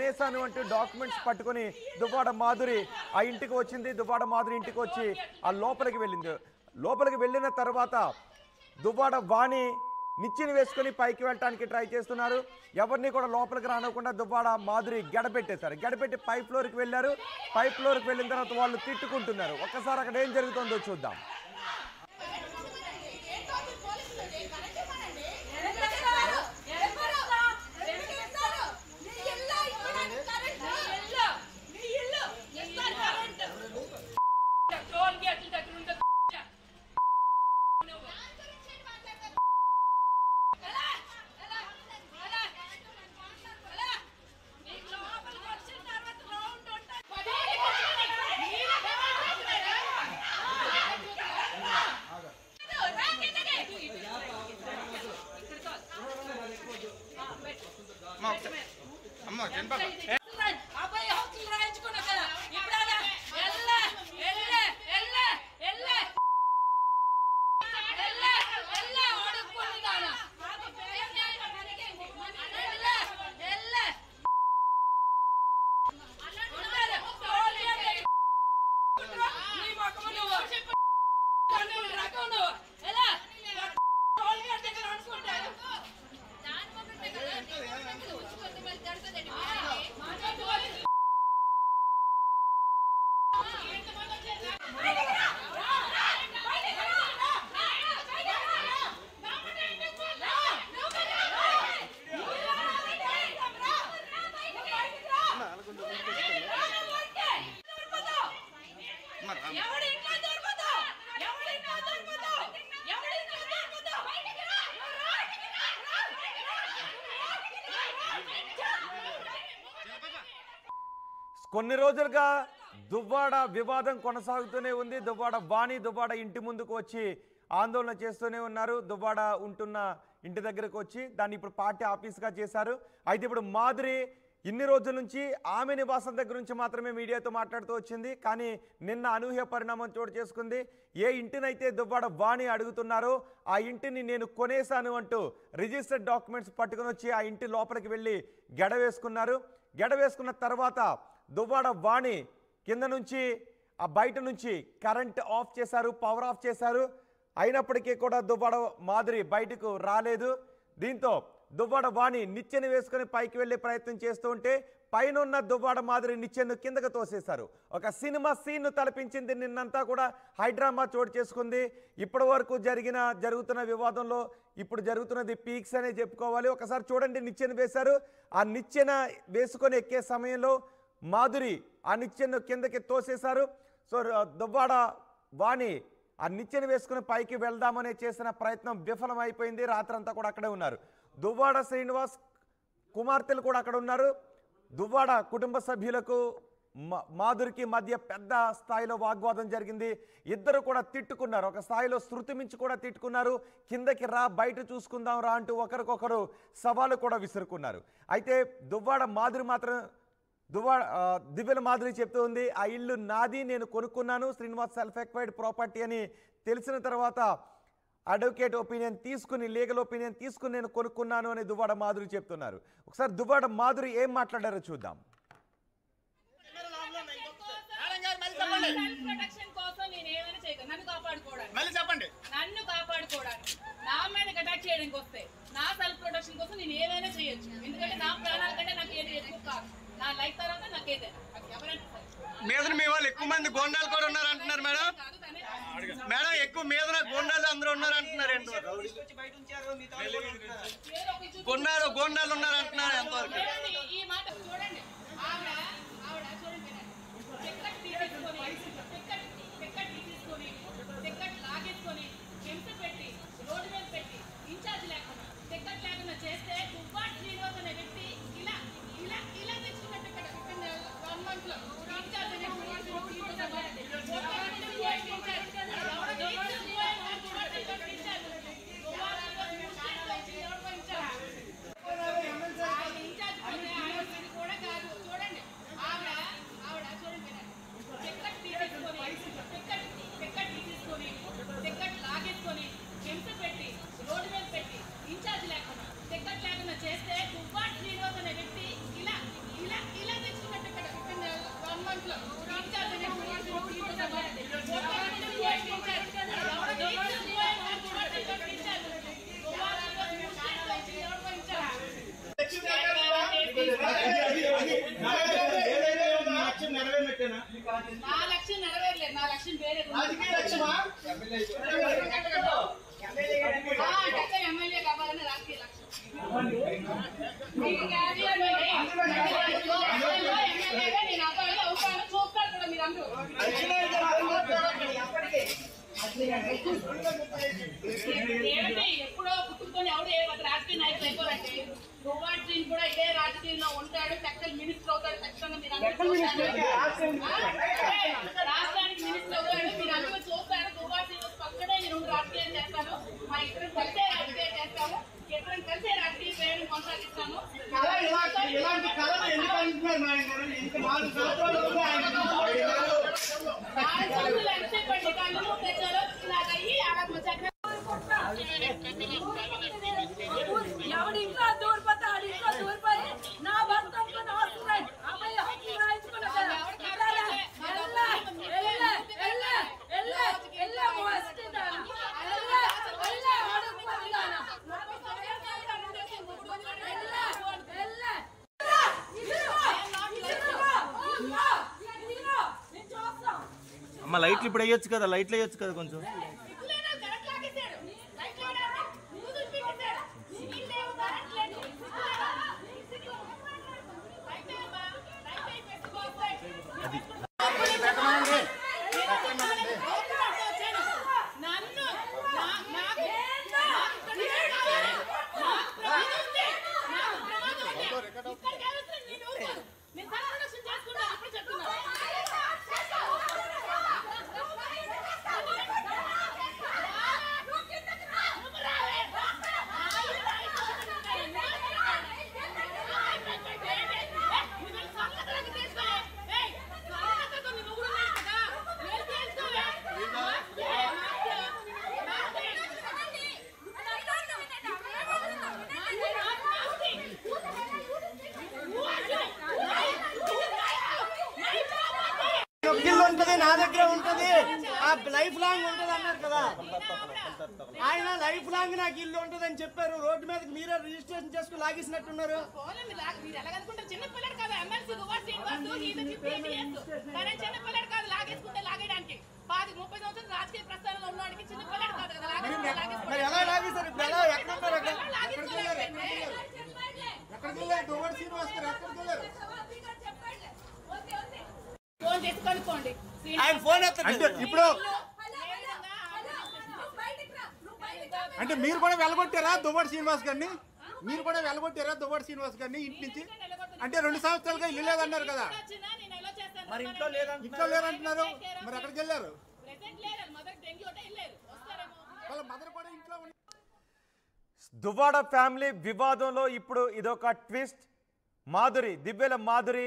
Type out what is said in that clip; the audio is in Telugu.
కొనేసాను అంటూ డాక్యుమెంట్స్ పట్టుకొని దువ్వాడ మాధురి ఆ ఇంటికి వచ్చింది. దువ్వాడ మాధురి ఇంటికి వచ్చి ఆ లోపలికి వెళ్ళింది. లోపలికి వెళ్ళిన తర్వాత దువ్వాడ వాణి నిచ్చెన వేసుకొని పైకి వెళ్ళటానికి ట్రై చేస్తున్నారు. ఎవరిని కూడా లోపలికి రానివ్వకుండా దువ్వాడ మాధురి గడపెట్టేశారు. గడపెట్టి పై ఫ్లోర్కి వెళ్ళారు. పై ఫ్లోర్కి వెళ్ళిన తర్వాత వాళ్ళు తిట్టుకుంటున్నారు. ఒక్కసారి అక్కడ ఏం జరుగుతుందో చూద్దాం. కొన్ని రోజులుగా దువ్వాడ వివాదం కొనసాగుతూనే ఉంది. దువ్వాడ వాణి దువ్వాడ ఇంటి ముందుకు వచ్చి ఆందోళన చేస్తూనే ఉన్నారు. దువ్వాడ ఉంటున్న ఇంటి దగ్గరకు వచ్చి దాన్ని ఇప్పుడు పార్టీ ఆఫీస్గా చేశారు. అయితే ఇప్పుడు మాధురి ఇన్ని రోజుల నుంచి ఆమె నివాసం దగ్గర నుంచి మాత్రమే మీడియాతో మాట్లాడుతూ వచ్చింది. కానీ నిన్న అనూహ్య పరిణామం చోటు చేసుకుంది. ఏ ఇంటినైతే దువ్వాడ వాణి అడుగుతున్నారో ఆ ఇంటిని నేను కొనేశాను అంటూ రిజిస్టర్డ్ డాక్యుమెంట్స్ పట్టుకుని వచ్చి ఆ ఇంటి లోపలికి వెళ్ళి గెడవేసుకున్నారు. గెడవేసుకున్న తర్వాత దువ్వాడ వాణి కింద నుంచి ఆ బయట నుంచి కరెంట్ ఆఫ్ చేశారు, పవర్ ఆఫ్ చేశారు. అయినప్పటికీ కూడా దువ్వాడ మాధురి బయటకు రాలేదు. దీంతో దువ్వాడ వాణి నిచ్చెన వేసుకొని పైకి వెళ్ళే ప్రయత్నం చేస్తూ ఉంటే పైన ఉన్న దువ్వాడ మాధురి నిచ్చెను కిందకు తోసేశారు. ఒక సినిమా సీన్ను తలపించింది. నిన్నంతా కూడా హైడ్రామా చోటు చేసుకుంది. ఇప్పటి వరకు జరుగుతున్న వివాదంలో ఇప్పుడు జరుగుతున్నది పీక్స్ అనే చెప్పుకోవాలి. ఒకసారి చూడండి, నిచ్చెన వేశారు. ఆ నిచ్చెన వేసుకొని ఎక్కే సమయంలో మాధురి ఆ నిచ్చెను కిందకి తోసేశారు. సో దువ్వాడ వాణి ఆ నిచ్చెన వేసుకుని పైకి వెళ్దామని చేసిన ప్రయత్నం విఫలమైపోయింది. రాత్రంతా కూడా అక్కడే ఉన్నారు. దువ్వాడ శ్రీనివాస్ కుమార్తెలు కూడా అక్కడ ఉన్నారు. దువ్వాడ కుటుంబ సభ్యులకు మాధురికి మధ్య పెద్ద స్థాయిలో వాగ్వాదం జరిగింది. ఇద్దరు కూడా తిట్టుకున్నారు. ఒక స్థాయిలో శృతి మించి కూడా తిట్టుకున్నారు. కిందకి రా, బయట చూసుకుందాం రా అంటూ ఒకరికొకరు సవాలు కూడా విసురుకున్నారు. అయితే దువ్వాడ మాధురి మాత్రం దివ్యల మాధురి చెప్తూ ఉంది, ఆ ఇల్లు నాది, నేను కొనుక్కున్నాను, శ్రీనివాస్ సెల్ఫ్ ఎక్వైర్డ్ ప్రాపర్టీ అని తెలిసిన తర్వాత అడ్వకేట్ ఒపీనియన్ తీసుకుని, లీగల్ ఒపీనియన్ తీసుకుని నేను కొనుక్కున్నాను అని దువ్వాడ మాధురి చెప్తున్నారు. ఒకసారి దువ్వాడ మాధురి ఏం మాట్లాడారో చూద్దాం. నన్ను కాపాడుకోవడానికి నా మీద అటాక్ చేయడానికి వస్తే నా సెల్ఫ్ ప్రొటెక్షన్ కోసం నేను ఏమైనా చేయొచ్చు. ఎందుకంటే నా ప్రాణాల కంటే నాకు ఏది ఎక్కువ కాదు. నా లైఫ్ తర్వాత నాకు ఏదైనా మీద మీ వాళ్ళు ఎక్కువ మంది గోండాలు కూడా ఉన్నారు అంటున్నారు మేడం. మేడం ఎక్కువ మీద గోండాలు అందరూ ఉన్నారు అంటున్నారు. గోండాలు ఉన్నారు అంటున్నారు. ఎంతవరకు ఈ మాట చూడండి. ఆవిడ చూడండి, టికెట్ లాగేసుకొని హింస పెట్టి రోడ్డు మీద పెట్టి ఇన్ఛార్జ్ లేకుండా టికెట్ లేకుండా చేస్తే దువ్వాడ శ్రీనివాస్ అనే వ్యక్తి ఇలా ఇలా ఇలా తెచ్చుకున్నట్టు ఇక్కడ 1 month లో ఇన్ఛార్జ్ నా లక్ష్యం నెరవేరలేదు. నా లక్ష్యం వేరే ఎమ్మెల్యే కావాలని రాజకీయ లక్ష్యం. ఎమ్మెల్యేగా నేను అబ్బాయిలు అవుతాను చూస్తాను కూడా మీరు అందరూ. ఏమంటే ఎప్పుడో పుట్టుకొని ఎవరు ఏ రాజకీయ నాయకులు అయిపోరంటే దువ్వాడ కూడా ఇదే రాజకీయంలో ఉంటాడు. చక్కని మినిస్టర్ అవుతాడు. ఖచ్చితంగా మీరు అందరూ రాష్ట్రానికి మినిస్టర్ అవుతాడు. మీరు అందరూ చూస్తారు. దువ్వాడ పక్కనే నేను రాజకీయం చేస్తాను. మా ఇద్దరం కలిసే రాజకీయం చేస్తాము. ఇద్దరం కలిసే రాజకీయ ప్రయాణం కొనసాగిస్తాను. ఎంతసేపటి కళ్ళు తెచ్చారో ఇలాగ అయ్యి అలా ఎవడి ఇంట్లో దూరిపోతే ఆడి ఇంట్లో దూరిపోయి నా భర్త అనుకుని వస్తున్నాయి. అమ్మాయి హక్కులు రాయించుకున్నా అమ్మ లైట్లు ఇప్పుడు వేయొచ్చు కదా, లైట్లు వేయొచ్చు కదా కొంచెం. నా దగ్గర ఉంటది, ఆ లైఫ్ లాంగ్ ఉంటది అన్నారు కదా. ఆయన లైఫ్ లాంగ్ నాకు ఇల్లు ఉంటది అని చెప్పారు. రోడ్డు మీదకి మీరే రిజిస్ట్రేషన్ చేసుకుని లాగేసినట్టున్నారు. చిన్నపిల్లడు కాదు ఎమ్మెల్సీ దువ్వాడ శ్రీనివాస్ చిన్నపిల్లడు కాదు లాగేసుకుంటే లాగేయడానికి 30 సంవత్సరాలు రాజకీయ ప్రస్థానంలో ఉన్నవాడికి చిన్నపిల్లడు కాదు కదా. మరి ఎలా లాగేశారు? ఇప్పుడు ఎలా ఎక్కడ ఉన్నారు? ఎక్కడికి వెళ్ళారు? దువ్వాడ శ్రీనివాస్ గారు ఎక్కడికి వెళ్ళారు? ఫోన్ చేసి కనుక్కోండి. ఆయన ఫోన్ అంటే ఇప్పుడు అంటే మీరు కూడా వెళ్ళగొట్టారా దువ్వాడ శ్రీనివాస్ గారిని? మీరు కూడా వెళ్ళగొట్టారా దువ్వాడ శ్రీనివాస్ గారిని ఇంటి నుంచి? అంటే 2 సంవత్సరాలుగా ఇల్లు లేదన్నారు కదా. మరి ఇంట్లో లేదంటున్నారు. మరి ఎక్కడికి వెళ్ళారు? వాళ్ళ మదర్ కూడా ఇంట్లో ఉంది. దువ్వాడ ఫ్యామిలీ వివాదంలో ఇప్పుడు ఇదొక ట్విస్ట్. మాధురి, దివ్యల మాధురి